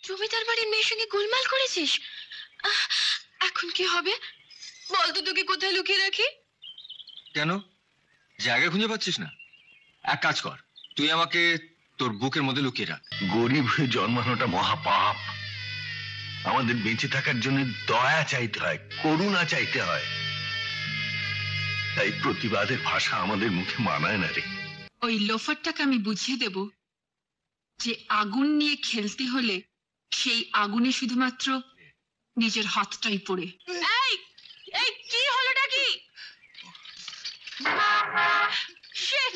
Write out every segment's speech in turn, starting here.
জমিদার বাড়ির মেয়ের সঙ্গে গোলমাল করেছিস? এখন কি হবে বলতো, তোকে কোথায় লুকিয়ে রাখি? কেন জায়গা খুঁজে পাচ্ছিস না? এক কাজ কর, তুই আমাকে তোর বুকের মধ্যে লুকিয়ে রাখ। গরিব হয়ে জন্মানোটা মহাপাপ। আমাদের বেঁচে থাকার জন্য দয়া চাইতে হয়, করুণা চাইতে হয়। তাই প্রতিবাদের ভাষা আমাদের মুখে মানায় না রে। ওই লোফারটাকে আমি বুঝিয়ে দেব যে আগুন নিয়ে খেলতে হলে সেই আগুনে শুধুমাত্র নিজের হাতটাই পড়ে। এই এই কি হলোটা কি? শিট!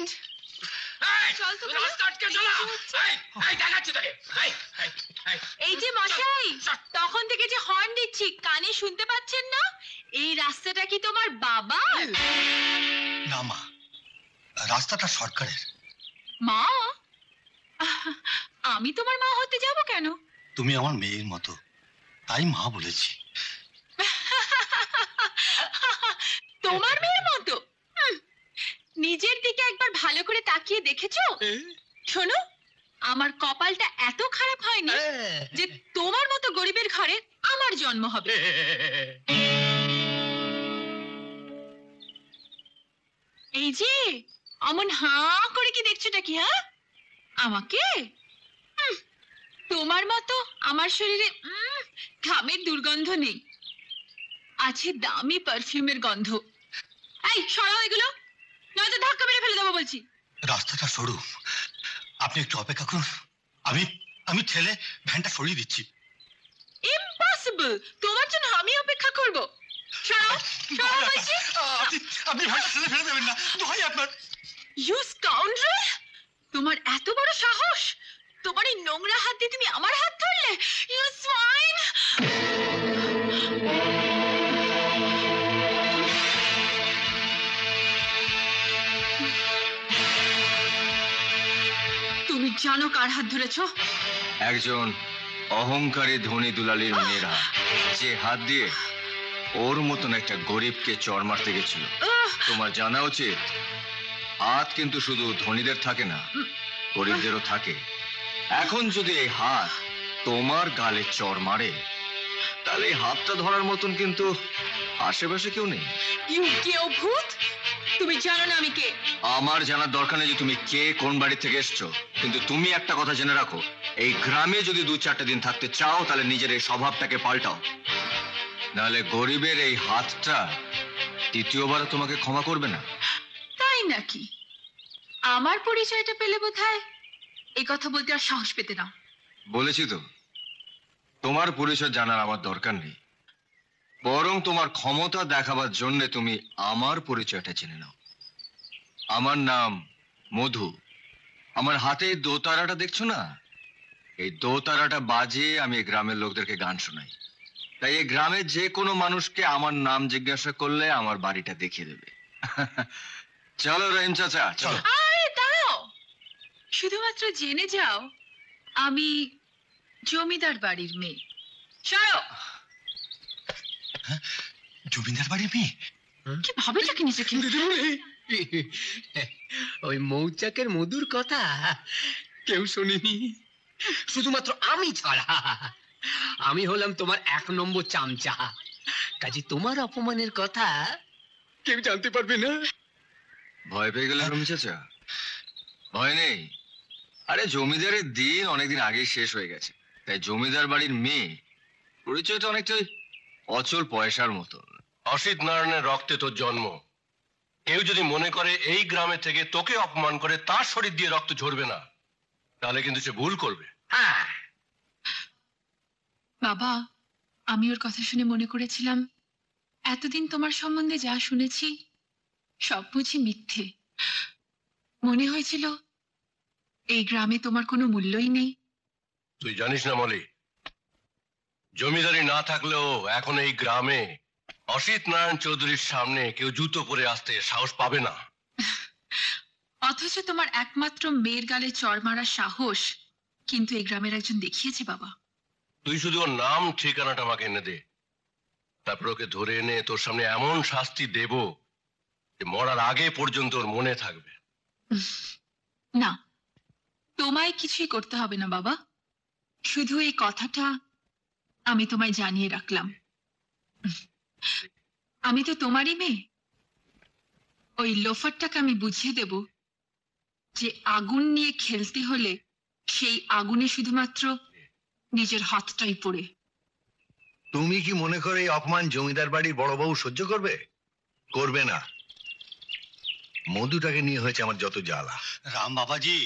এই যে মশাই, তখন থেকে যে হর্ন দিচ্ছি কানে শুনতে পাচ্ছেন না? এই রাস্তাটা কি তোমার বাবার? না মা, রাস্তাটা সরকারের। মা? আমি তোমার মা হতে যাব কেন? তুমি আমার মেয়ের মতো, তাই মা বলেছি। তোমার মেয়ের মতো? নিজের দিকে একবার ভালো করে তাকিয়ে দেখেছো? শোনো, আমার কপালটা এত খারাপ হয়নি যে তোমার মতো গরিবের ঘরে আমার জন্ম হবে। এই যে অমন হাঁ করে কি দেখছোটা কি? হ্যাঁ, আমাকে? তোমার মতো আমার শরীরে ঘামের দুর্গন্ধ নেই, আছে দামি পারফিউমের গন্ধ। এই সরাও এগুলো, নয়তো ধাক্কা মেরে ফেলে দেবো বলছি। রাস্তাটা সরু, আপনি একটু অপেক্ষা করুন। আমি ঠেলে ভ্যানটা সরিয়ে দিচ্ছি। ইম্পসিবল, তোমার জন্য আমি অপেক্ষা করব। সরাও সরাও বলছি। আপনি ভ্যানটা ঠেলে ফেলে দেবেন না, দোহাই আপনার। ইউ স্কাউন্ড্রেল, তোমার এত বড় সাহস! তোমার এই নোংরা হাত দিয়ে তুমি আমার হাত ধরলে? You swine! তুমি জানো কার হাত ধরেছো? একজন অহংকারী ধনী দুলালির মেয়েরা, যে হাত দিয়ে ওর মতন একটা গরিবকে চড় মারতে গেছিল। তোমার জানা উচিত, হাত কিন্তু শুধু ধনীদের থাকে না, গরিবদেরও থাকে। এখন যদি এই হাত তোমার গালে চড় মারে, তাহলে এই হাতটা ধরার মতন কিন্তু আশেপাশে কেউ নেই। ইউ কেউ ভূত! তুমি জানো না আমি কে? আমার জানার দরকার নেই যে তুমি কে, কোন বাড়ি থেকে এসছো, কিন্তু তুমি একটা কথা জেনে রাখো, এই গ্রামে যদি 2-4 দিন থাকতে চাও তাহলে নিজের এই স্বভাবটাকে পাল্টাও, নাহলে গরিবের এই হাতটা দ্বিতীয়বার তোমাকে ক্ষমা করবে না। তাই নাকি? আমার পরিচয়টা পেলে বোধহয় এই কথা বলতে আর সাহস পেতে না। বলেছি তো, তোমার পরিচয় জানার আমার দরকার নেই, বরং তোমার ক্ষমতা দেখাবার জন্য তুমি আমার পরিচয়টা জেনে নাও। আমার নাম মধু। আমার হাতে দোতারাটা দেখছো না? এই দোতারাটা বাজিয়ে আমি এই গ্রামের লোকদেরকে গান শোনাই। তাই এই গ্রামের যে কোনো মানুষকে আমার নাম জিজ্ঞাসা করলে আমার বাড়িটা দেখিয়ে দেবে। চলো রহিম চাচা, চলো। আরে দাঁড়াও, শুধুমাত্র জেনে যাও আমি জমিদার বাড়ির মেয়ে। সরো। জমিদার বাড়ির মেয়ে? কি ভাবেটা কি নিজেকে? ওই মৌচাকের মধুর কথা কেউ শোনেনি, শুধুমাত্র আমি ছাড়া। আমি হলাম তোমার 1 নম্বর চামচা, কাজে তোমার অপমানের কথা কেউ জানতে পারবে না। ভয় পেয়ে গেলেন রহিম চাচা? ভয় নেই। আরে জমিদারের দিন অনেকদিন আগেই শেষ হয়ে গেছে, তাই জমিদার বাড়ির মেয়ে পরিচয়টা অনেকটাই অচল পয়সার মতো। অসিত নারায়ণের রক্তে তোর জন্ম। কেউ যদি মনে করে এই গ্রামে থেকে তোকে অপমান করে তার শরীর দিয়ে রক্ত ঝরবে না, তাহলে কিন্তু সে ভুল করবে। হ্যাঁ, বাবা, আমি ওর কথা শুনে মনে করেছিলাম এতদিন তোমার সম্বন্ধে যা শুনেছি সব বুঝি মিথ্যে। মনে হয়েছিল এই গ্রামে তোমার কোনো মূল্যই নেই। তুই জানিস না মলি, জমিদারি না থাকলেও এখন এই গ্রামে অসিত নারায়ণ চৌধুরীর সামনে কেউ জুতো পরে আসতে সাহস পাবে না। অথচ তোমার একমাত্র মেয়ের গালে চড় মারার সাহস কিন্তু এই গ্রামের একজন দেখিয়েছে বাবা। তুই শুধু ওর নাম ঠিকানাটা আমাকে এনে দে, তারপর ওকে ধরে এনে তোর সামনে এমন শাস্তি দেব যে মরার আগে পর্যন্ত ওর মনে থাকবে। না, তোমায় কিছুই করতে হবে না বাবা। শুধু এই কথাটা আমি তোমায় জানিয়ে রাখলাম। আমি তো তোমারই মেয়ে। ওই লোফারটাকে আমি বুঝিয়ে দেব যে আগুন নিয়ে খেলতে হলে সেই আগুনে শুধুমাত্র নিজের হাতটাই পড়ে। তুমি কি মনে করে এই অপমান জমিদার বাড়ির বড় বউ সহ্য করবে? করবে না। মধুটাকে নিয়ে হয়েছে আমার যত জ্বালা। রাম বাবাজি,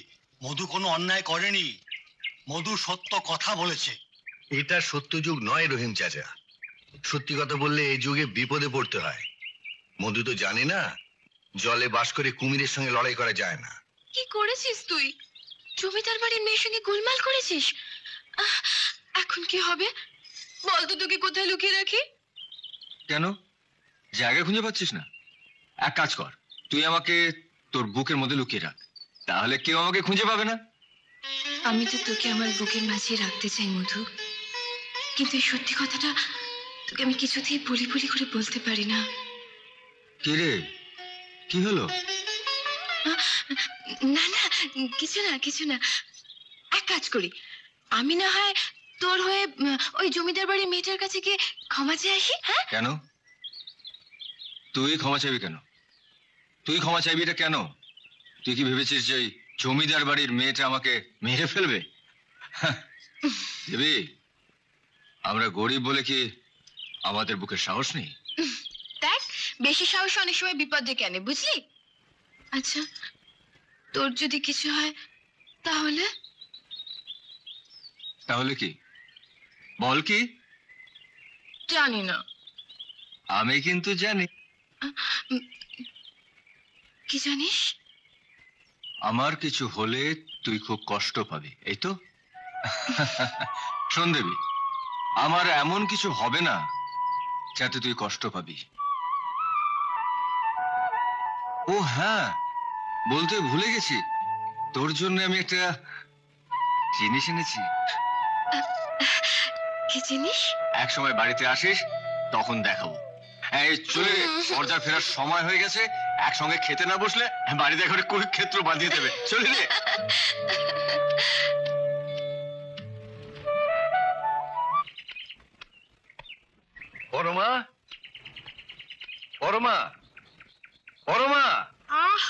মধু কোনো অন্যায় করেনি। মধু সত্য কথা বলেছে। এটা সত্য যুগ নয় রহিম চাচা। সত্যি কথা বললে এই যুগে বিপদে পড়তে হয়। মধু তো জানে না জলে বাস করে কুমিরের সঙ্গে লড়াই করা যায় না। কি করেছিস তুই? জমিদার বাড়ির মেয়ের সঙ্গে গোলমাল করেছিস। এখন কি হবে বলতো? তোকে কোথায় লুকিয়ে রাখি? কেন জায়গা খুঁজে পাচ্ছিস না? এক কাজ কর, তুই আমাকে তোর বুকের মধ্যে লুকিয়ে রাখ, তাহলে কেউ আমাকে খুঁজে পাবে না। আমি তো তোকে আমার বুকের মাঝে রাখতে চাই মধু, কিন্তু এই সত্যি কথাটা তোকে আমি কিছুতেই বলি বলি করে বলতে পারি না। কি রে, কি হলো? না না, কিছু না কিছু না। এক কাজ করি, আমি না হয় তোর হয়ে ওই জমিদার বাড়ির মেয়েটার কাছে গিয়ে ক্ষমা চেয়ে আসি। হ্যাঁ, কেন তুই ক্ষমা চাইবি? কেন তুই ক্ষমা চাইবি? এটা কেন? তুই কি ভেবেছিস যে জমিদার বাড়ির মেয়েটা আমাকে মেরে ফেলবে? দেবী, আমরা গরিব বলে কি আমাদের বুকে সাহস নেই? দেখ, বেশি সাহস অনেক সময় বিপদ ডেকে আনে, বুঝলি? আচ্ছা, তোর যদি কিছু হয় তাহলে? তাহলে কি বল? কি? জানি না। আমি কিন্তু জানি। কি জানিস? আমার কিছু হলে তুই খুব কষ্ট পাবি, এই তো? শোন দেবী, আমার এমন কিছু হবে না যাতে তুই কষ্ট পাবি। ও হ্যাঁ, বলতে ভুলে গেছি, তোর জন্য আমি একটা জিনিস এনেছি। কি জিনিস? এক সময় বাড়িতে আসিস, তখন দেখাবো। এই চলে, পর্দা ফেরার সময় হয়ে গেছে। একসঙ্গে খেতে না বসলে বাড়িতে এখন কুরুক্ষেত্র বাঁধিয়ে দেবে। চলে রে। পরমা, পরমা, পরমা। আহ,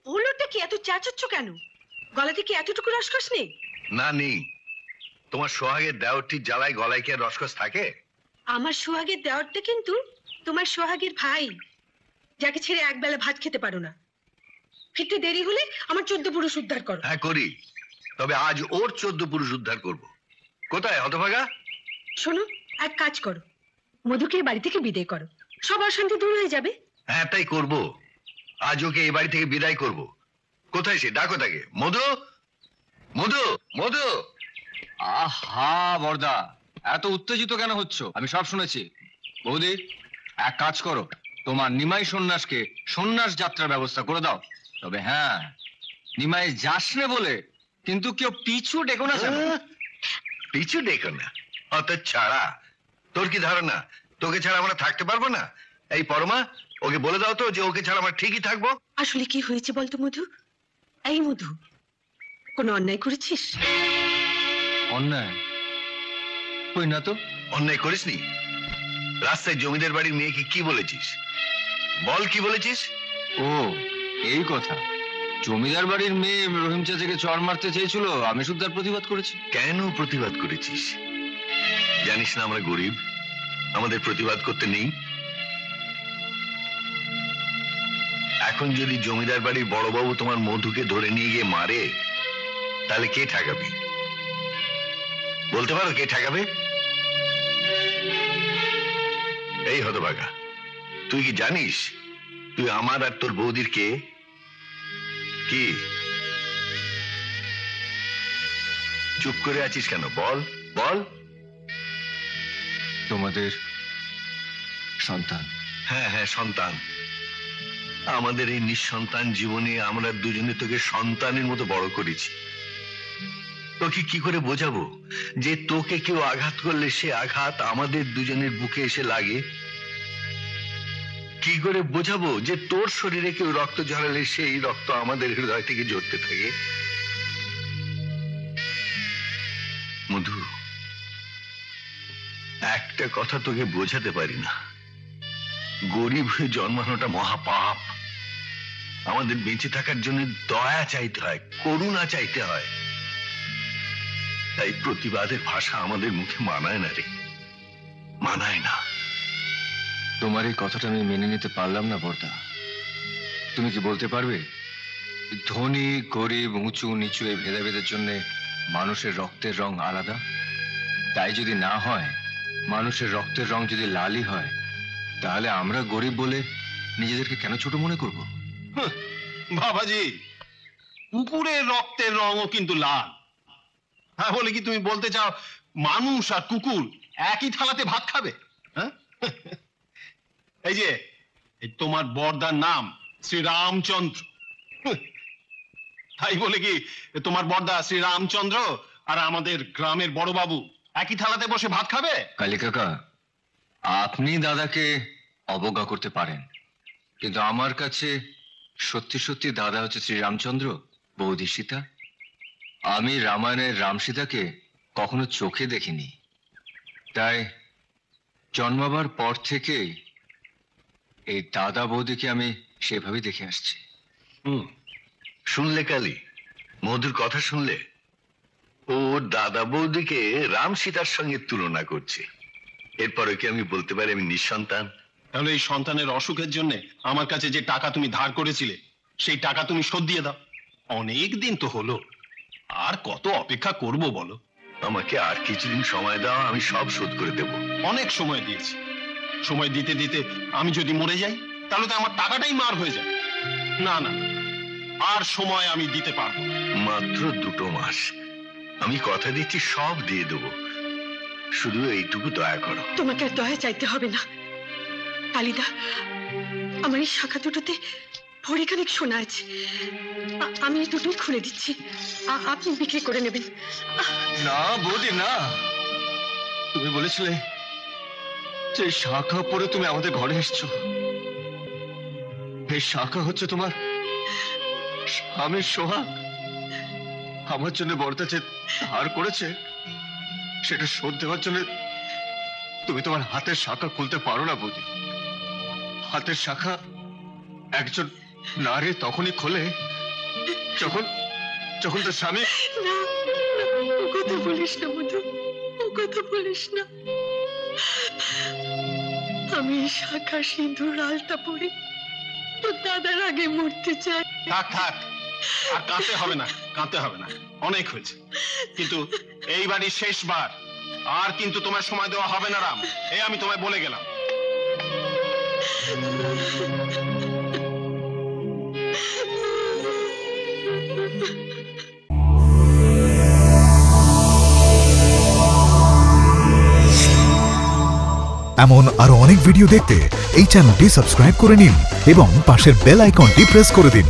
হলোটা কি? এত চেঁচাচ্ছ কেন? গলাতে কি এতটুকু রসকস নেই? না নেই। তোমার সোহাগের দেওরটির জ্বালায় গলায় কি আর রসকস থাকে? আমার সোহাগের দেওয়ারটা কিন্তু তোমার সোহাগের ভাই, যাকে ছেড়ে একবেলা ভাত খেতে পারো না। ফিরতে দেরি হলে আমার 14 পুরুষ উদ্ধার করো। হ্যাঁ করি, তবে আজ ওর 14 পুরুষ উদ্ধার করব। কোথায় হতভাগা? শোনো, এক কাজ করো, মধুকে এই বাড়ি থেকে বিদায় করো, সব অশান্তি দূর হয়ে যাবে। হ্যাঁ তাই করব। আজ ওকে এই বাড়ি থেকে বিদায় করব। কোথায় সে? ডাকো তাকে। মধু, মধু, মধু। আহা বর্দা, এত উত্তেজিত কেন হচ্ছ? আমি সব শুনেছি। বৌদি, এক কাজ করো, তোমার নিমাই সন্ন্যাসকে সন্ন্যাস যাত্রার ব্যবস্থা করে দাও। তবে হ্যাঁ, নিমাই যাস না বলে কিন্তু কেউ পিছু ডেকো না যেন। পিছু ডেকো না? অত ছাড়া তোর কি ধারণা তোকে ছাড়া আমরা থাকতে পারবো না? এই পরমা, ওকে বলে দাও তো যে ওকে ছাড়া আমরা ঠিকই থাকবো। আসলে কি হয়েছে বলতো মধু? এই মধু, কোনো অন্যায় করেছিস? অন্যায় কই না তো। অন্যায় করিসনি? রাস্তায় জমিদার বাড়ির মেয়েকে কি বলেছিস? বল, কি বলেছিস? ও এই কথা, জমিদার বাড়ির মেয়ে রহিম চাচাকে চড় মারতে চেয়েছিল, আমি শুধু তার প্রতিবাদ করেছি। কেন প্রতিবাদ করেছিস? জানিস না আমরা গরিব, আমাদের প্রতিবাদ করতে নেই। এখন যদি জমিদার বাড়ির বড়বাবু তোমার মধুকে ধরে নিয়ে গিয়ে মারে, তাহলে কে ঠেকাবে? বলতে পারো কে ঠেকাবে? এই হতভাগা, তুই কি জানিস তুই আমার আর তোর বৌদির কে? কি চুপ করে আছিস কেন? বল বল। তোমাদের সন্তান। হ্যাঁ হ্যাঁ, সন্তান। আমাদের এই নিঃসন্তান জীবনে আমরা দুজনে তোকে সন্তানের মতো বড় করেছি। তোকে কি করে বোঝাবো যে তোকে কেউ আঘাত করলে সে আঘাত আমাদের দুজনের বুকে এসে লাগে? কি করে বোঝাবো যে তোর শরীরে কেউ রক্ত ঝরালে সেই রক্ত আমাদের হৃদয় থেকে ঝরতে থাকে? মধু, একটা কথা তোকে বোঝাতে পারি না, গরিব হয়ে জন্মানোটা মহাপাপ। আমাদের বেঁচে থাকার জন্য দয়া চাইতে হয়, করুণা চাইতে হয়। তাই প্রতিবাদের ভাষা আমাদের মুখে মানায় না রে, মানায় না। তোমার এই কথাটা আমি মেনে নিতে পারলাম না বর্দা। তুমি কি বলতে পারবে ধনী গরিব উঁচু নিচু এই ভেদাভেদের জন্য মানুষের রক্তের রং আলাদা? তাই যদি না হয়, মানুষের রক্তের রং যদি লালই হয়, তাহলে আমরা গরিব বলে নিজেদেরকে কেন ছোট মনে করব? বাবাজি, কুকুরের রক্তের রঙও কিন্তু লাল। হ্যাঁ, বলে কি তুমি বলতে চাও মানুষ আর কুকুর একই থালাতে ভাত খাবে? হ্যাঁ, এই যে তোমার বর্দার নাম শ্রীরামচন্দ্র, তাই বলে কি তোমার বর্দা শ্রীরামচন্দ্র আর আমাদের গ্রামের বড় বাবু একই থালাতে বসে ভাত খাবে? কালী কাকা, আপনি দাদাকে অবজ্ঞা করতে পারেন, কিন্তু আমার কাছে সত্যি সত্যি দাদা হচ্ছে শ্রীরামচন্দ্র, বৌদি সীতা। আমি রামায়ণের রাম সীতাকে কখনো চোখে দেখিনি, তাই জন্মাবার পর থেকে এই দাদা বৌদিকে আমি সেভাবে দেখে আসছি। শুনলে কালী, মধুর কথা শুনলে? ও দাদা বৌদিকে রাম সীতার সঙ্গে তুলনা করছে। এরপরে কি আমি বলতে পারি আমি নিঃসন্তান? তাহলে এই সন্তানের অসুখের জন্য আমার কাছে যে টাকা তুমি ধার করেছিলে, সেই টাকা তুমি শোধ দিয়ে দাও। অনেক দিন তো হলো, আর কত অপেক্ষা করব বলো? আমাকে আর কিছুদিন সময় দাও, আমি সব শোধ করে দেব। অনেক সময় দিয়েছি। সময় দিতে দিতে আমি যদি মরে যাই, তাহলে তো আমার টাকাটাই মার হয়ে যায়। না না, আর সময় আমি দিতে পারবো না। মাত্র 2 মাস, আমি কথা দিচ্ছি সব দিয়ে দেব। শুধু এইটুকু দয়া করো। তোমাকে আর দয়া চাইতে হবে না কালিদা। আমার এই শাখা দুটোতে ভরিখানেক সোনা আছে, আমি এই দুটো খুলে দিচ্ছি, আপনি বিক্রি করে নেবেন। না বৌদি না, তুমি বলেছিলে যে শাখা পরে তুমি আমাদের ঘরে এসছো। এই শাখা হচ্ছে তোমার স্বামীর সোহাগ। আমার জন্য বর্দা যে ধার করেছে, সেটা শোধ দেওয়ার জন্য তুমি তোমার হাতের শাখা খুলতে পারো না বৌদি। হাতের শাখা একজন নারী তখনই খোলে যখন যখন তার স্বামী। না, ও কথা বলিস না মধু, ও কথা বলিস না। আমি শাখা সিঁদুর আলতা পরে তোর দাদার আগে মরতে চাই। থাক থাক, আর কাঁদতে হবে না, কাঁদতে হবে না, অনেক হয়েছে। কিন্তু এইবারই শেষবার, আর কিন্তু তোমার সময় দেওয়া হবে না রাম, এই আমি তোমায় বলে গেলাম। এমন আরো অনেক ভিডিও দেখতে এই চ্যানেলটি সাবস্ক্রাইব করে নিন এবং পাশের বেল আইকনটি প্রেস করে দিন।